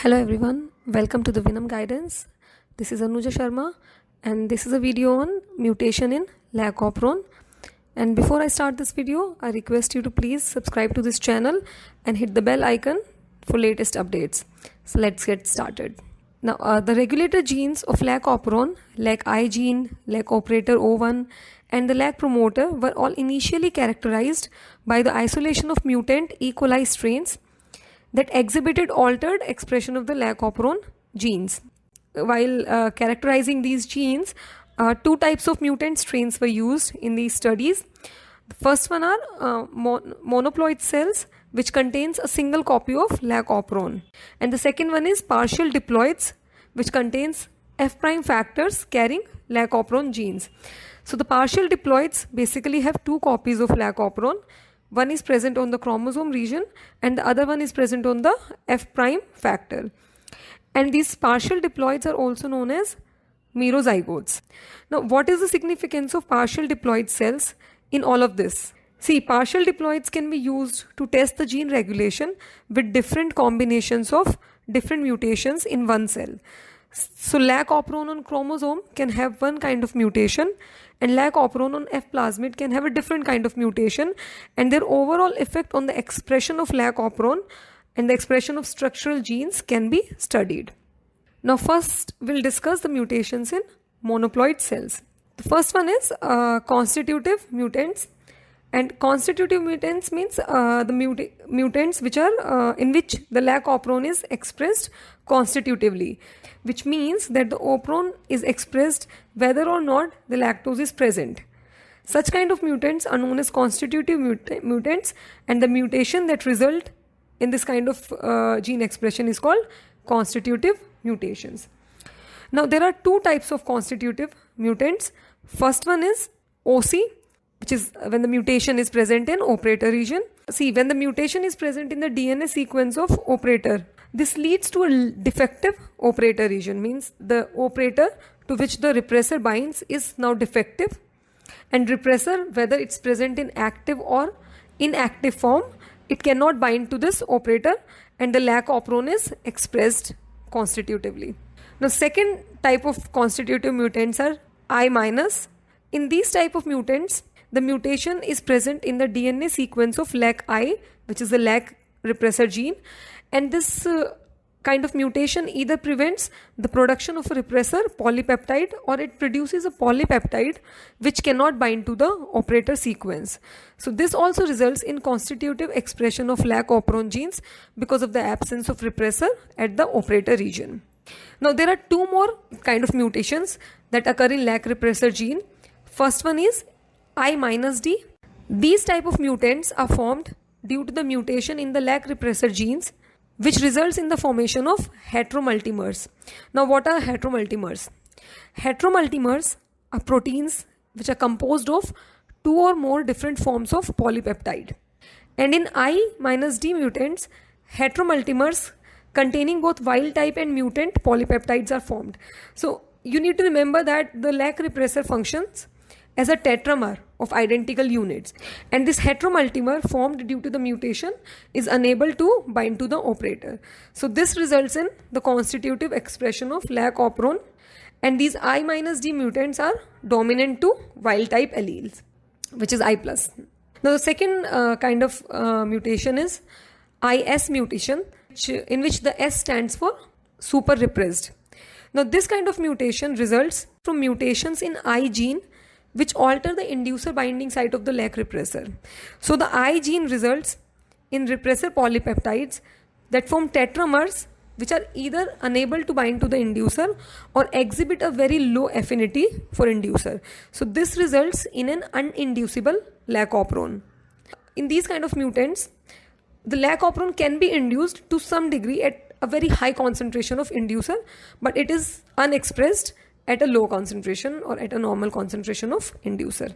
Hello everyone, welcome to the Vinam Guidance. This is Anuja Sharma and this is a video on mutation in lac-operon. And before I start this video, I request you to please subscribe to this channel and hit the bell icon for latest updates. So let's get started. Now the regulator genes of lac-operon, lac-I gene, lac operator O1 and the lac promoter were all initially characterized by the isolation of mutant E. coli strains that exhibited altered expression of the lac-operon genes. While characterizing these genes, two types of mutant strains were used in these studies. The first one are monoploid cells, which contains a single copy of lac-operon, and the second one is partial diploids, which contains F prime factors carrying lac-operon genes. So the partial diploids basically have two copies of lac-operon. One is present on the chromosome region and the other one is present on the F prime factor. And these partial diploids are also known as merozygotes. Now, what is the significance of partial diploid cells in all of this? See, partial diploids can be used to test the gene regulation with different combinations of different mutations in one cell. So lac-operon on chromosome can have one kind of mutation and lac-operon on F plasmid can have a different kind of mutation, and their overall effect on the expression of lac-operon and the expression of structural genes can be studied. Now first we'll discuss the mutations in monoploid cells. The first one is constitutive mutants. And constitutive mutants means the mutants which are in which the lac-operon is expressed constitutively, which means that the operon is expressed whether or not the lactose is present. Such kind of mutants are known as constitutive mutants, and the mutation that result in this kind of gene expression is called constitutive mutations. Now there are two types of constitutive mutants. First one is OC, which is when the mutation is present in operator region. See, when the mutation is present in the DNA sequence of operator, this leads to a defective operator region, means the operator to which the repressor binds is now defective, and repressor, whether it's present in active or inactive form, it cannot bind to this operator and the lac-operon is expressed constitutively. Now second type of constitutive mutants are I-. In these type of mutants, the mutation is present in the DNA sequence of lac-I, which is the lac repressor gene, and this kind of mutation either prevents the production of a repressor polypeptide or it produces a polypeptide which cannot bind to the operator sequence. So this also results in constitutive expression of lac-operon genes because of the absence of repressor at the operator region. Now there are two more kind of mutations that occur in lac repressor gene. First one is I-D. These type of mutants are formed due to the mutation in the lac repressor genes, which results in the formation of heteromultimers. Now what are heteromultimers? Heteromultimers are proteins which are composed of two or more different forms of polypeptide. And in I-D mutants, heteromultimers containing both wild type and mutant polypeptides are formed. So you need to remember that the lac repressor functions as a tetramer of identical units, and this heteromultimer formed due to the mutation is unable to bind to the operator. So this results in the constitutive expression of lac-operon, and these I-D mutants are dominant to wild type alleles, which is I+. Now the second kind of mutation is IS mutation, in which the S stands for super repressed. Now this kind of mutation results from mutations in I gene which alter the inducer binding site of the lac repressor. So the I gene results in repressor polypeptides that form tetramers which are either unable to bind to the inducer or exhibit a very low affinity for inducer. So this results in an uninducible lac-operon. In these kind of mutants, the lac-operon can be induced to some degree at a very high concentration of inducer, but it is unexpressed at a low concentration or at a normal concentration of inducer.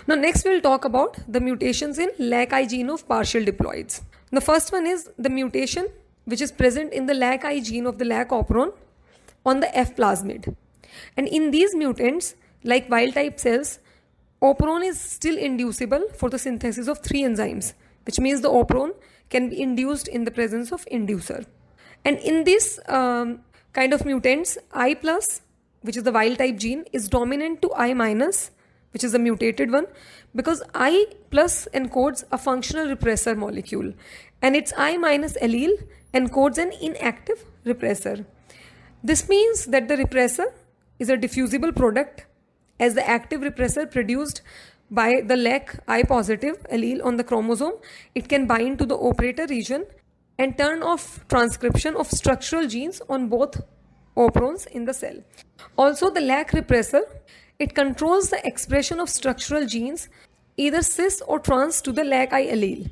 Now next we'll talk about the mutations in lac-I gene of partial diploids. The first one is the mutation which is present in the lac-I gene of the lac-operon on the F plasmid. And in these mutants, like wild type cells, operon is still inducible for the synthesis of three enzymes, which means the operon can be induced in the presence of inducer. And in this kind of mutants, I plus, which is the wild type gene, is dominant to I minus, which is the mutated one, because I plus encodes a functional repressor molecule, and its I minus allele encodes an inactive repressor. This means that the repressor is a diffusible product, as the active repressor produced by the lac I positive allele on the chromosome, it can bind to the operator region and turn off transcription of structural genes on both operons in the cell. Also, the lac repressor, it controls the expression of structural genes either cis or trans to the lac I allele,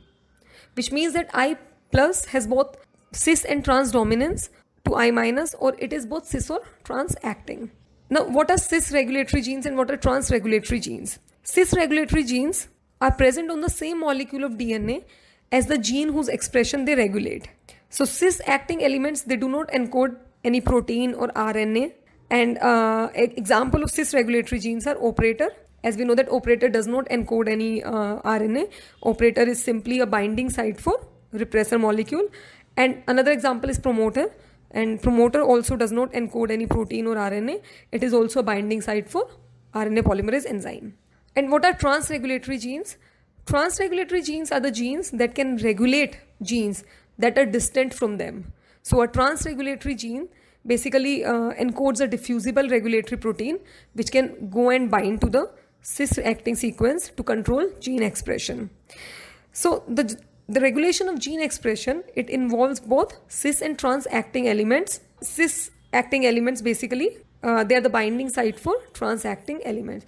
which means that I plus has both cis and trans dominance to I minus, or it is both cis or trans acting. Now, what are cis regulatory genes and what are trans regulatory genes? Cis regulatory genes are present on the same molecule of DNA as the gene whose expression they regulate. So cis acting elements, they do not encode any protein or RNA. And example of cis regulatory genes are operator. As we know that operator does not encode any RNA. Operator is simply a binding site for repressor molecule. And another example is promoter. And promoter also does not encode any protein or RNA. It is also a binding site for RNA polymerase enzyme. And what are trans-regulatory genes? Trans-regulatory genes are the genes that can regulate genes that are distant from them. So a trans-regulatory gene basically encodes a diffusible regulatory protein which can go and bind to the cis-acting sequence to control gene expression. So the regulation of gene expression, it involves both cis and trans acting elements. Cis acting elements basically, they are the binding site for trans acting elements.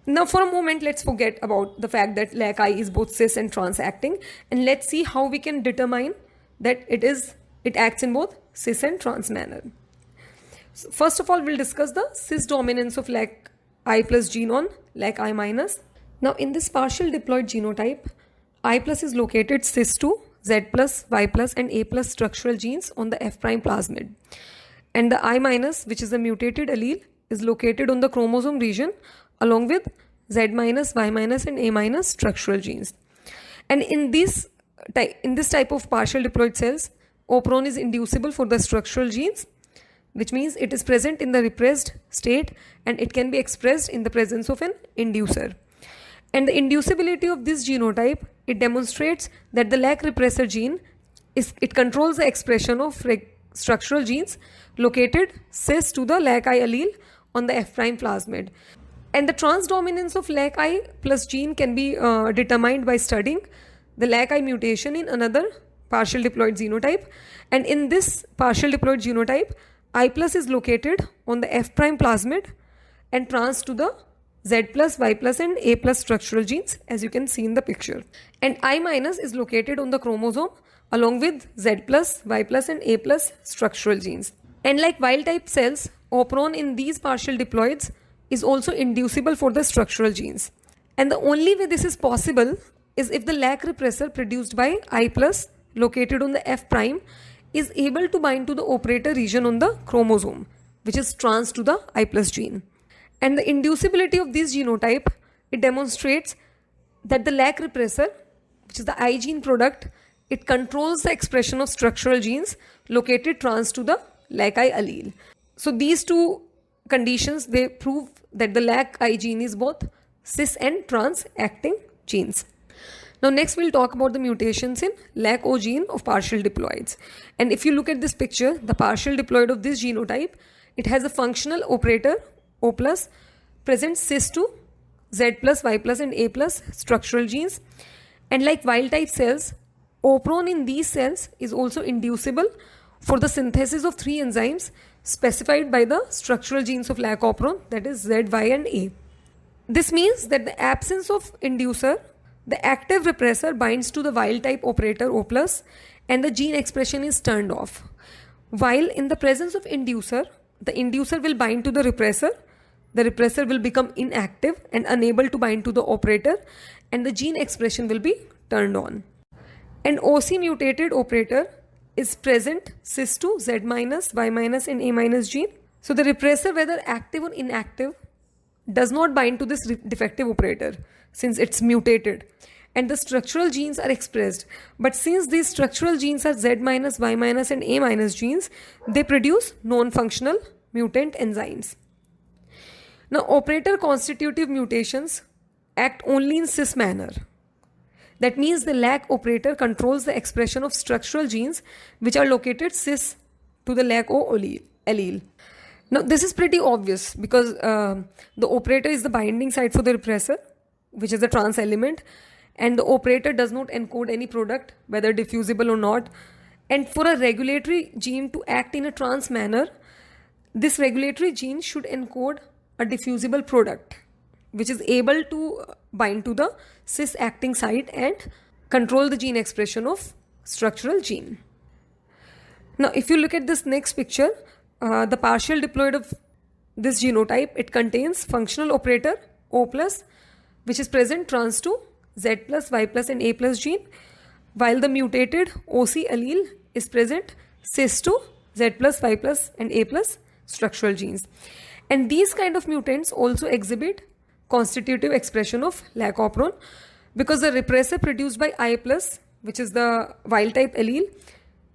Now for a moment, let's forget about the fact that lac I is both cis and trans acting, and let's see how we can determine that it acts in both cis and trans manner. So first of all, we'll discuss the cis dominance of lac I plus gene on lac I minus. Now in this partial diploid genotype, I plus is located cis to Z plus, Y plus and A plus structural genes on the F prime plasmid. And the I minus, which is the mutated allele, is located on the chromosome region along with Z minus, Y minus and A minus structural genes. And in this type of partial diploid cells, operon is inducible for the structural genes, which means it is present in the repressed state and it can be expressed in the presence of an inducer. And the inducibility of this genotype, it demonstrates that the lac repressor gene it controls the expression of structural genes located cis to the lac I allele on the F prime plasmid. And the transdominance of lac I plus gene can be determined by studying the lac I mutation in another partial diploid genotype. And in this partial diploid genotype, I plus is located on the F prime plasmid and trans to the Z plus, Y plus and A plus structural genes, as you can see in the picture. And I minus is located on the chromosome along with Z plus, Y plus and A plus structural genes. And like wild type cells, operon in these partial diploids is also inducible for the structural genes. And the only way this is possible is if the lac repressor produced by I plus located on the F prime is able to bind to the operator region on the chromosome, which is trans to the I plus gene. And the inducibility of this genotype, it demonstrates that the lac repressor, which is the I gene product, it controls the expression of structural genes located trans to the lac I allele. So these two conditions, they prove that the lac I gene is both cis and trans acting genes. Now next we'll talk about the mutations in lac O gene of partial diploids. And if you look at this picture, the partial diploid of this genotype, it has a functional operator O plus present cis to Z plus, Y plus and A plus structural genes. And like wild type cells, operon in these cells is also inducible for the synthesis of 3 enzymes specified by the structural genes of lac operon, that is Z, Y and A. This means that the absence of inducer, the active repressor binds to the wild type operator O plus and the gene expression is turned off. While in the presence of inducer, the inducer will bind to the repressor will become inactive and unable to bind to the operator and the gene expression will be turned on. An OC mutated operator is present cis to Z minus, Y minus and A minus gene. So the repressor, whether active or inactive, does not bind to this defective operator since it's mutated. and the structural genes are expressed. But since these structural genes are Z minus, Y minus, and A minus genes, they produce non-functional mutant enzymes. Now, operator constitutive mutations act only in cis manner. That means the lac operator controls the expression of structural genes which are located cis to the lac O allele. Now, this is pretty obvious because the operator is the binding site for the repressor, which is the trans element, and the operator does not encode any product, whether diffusible or not. And for a regulatory gene to act in a trans manner, this regulatory gene should encode a diffusible product, which is able to bind to the cis acting site and control the gene expression of structural gene. Now, if you look at this next picture, the partial diploid of this genotype, it contains functional operator O+, which is present trans to Z+, Y+, and A+ gene, while the mutated OC allele is present cis to Z+, Y+, and A+ structural genes. And these kind of mutants also exhibit constitutive expression of lac-operon, because the repressor produced by I+, which is the wild type allele,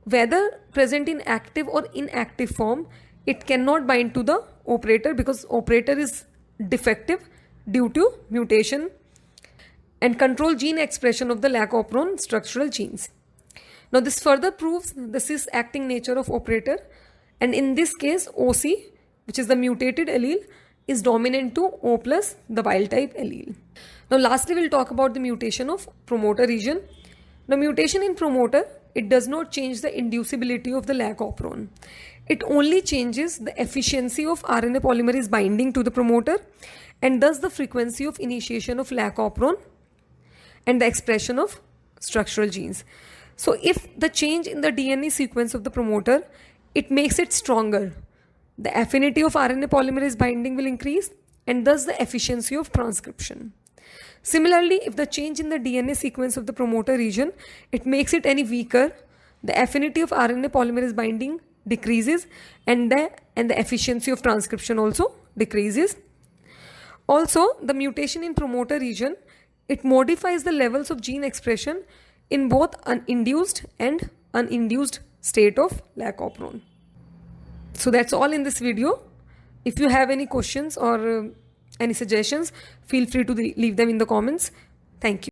whether present in active or inactive form, it cannot bind to the operator because operator is defective due to mutation, and control gene expression of the lac-operon structural genes. Now, this further proves the cis acting nature of operator, and in this case OC, which is the mutated allele, is dominant to O+, the wild type allele. Now, lastly, we'll talk about the mutation of promoter region. Now, mutation in promoter, it does not change the inducibility of the lac-operon. It only changes the efficiency of RNA polymerase binding to the promoter, and thus the frequency of initiation of lac-operon and the expression of structural genes. So, if the change in the DNA sequence of the promoter, it makes it stronger, the affinity of RNA polymerase binding will increase, and thus the efficiency of transcription. Similarly, if the change in the DNA sequence of the promoter region, it makes it any weaker, the affinity of RNA polymerase binding decreases, and the efficiency of transcription also decreases. Also, the mutation in promoter region, it modifies the levels of gene expression in both an induced and uninduced state of lac-operon. So that's all in this video. If you have any questions or any suggestions, feel free to leave them in the comments. Thank you.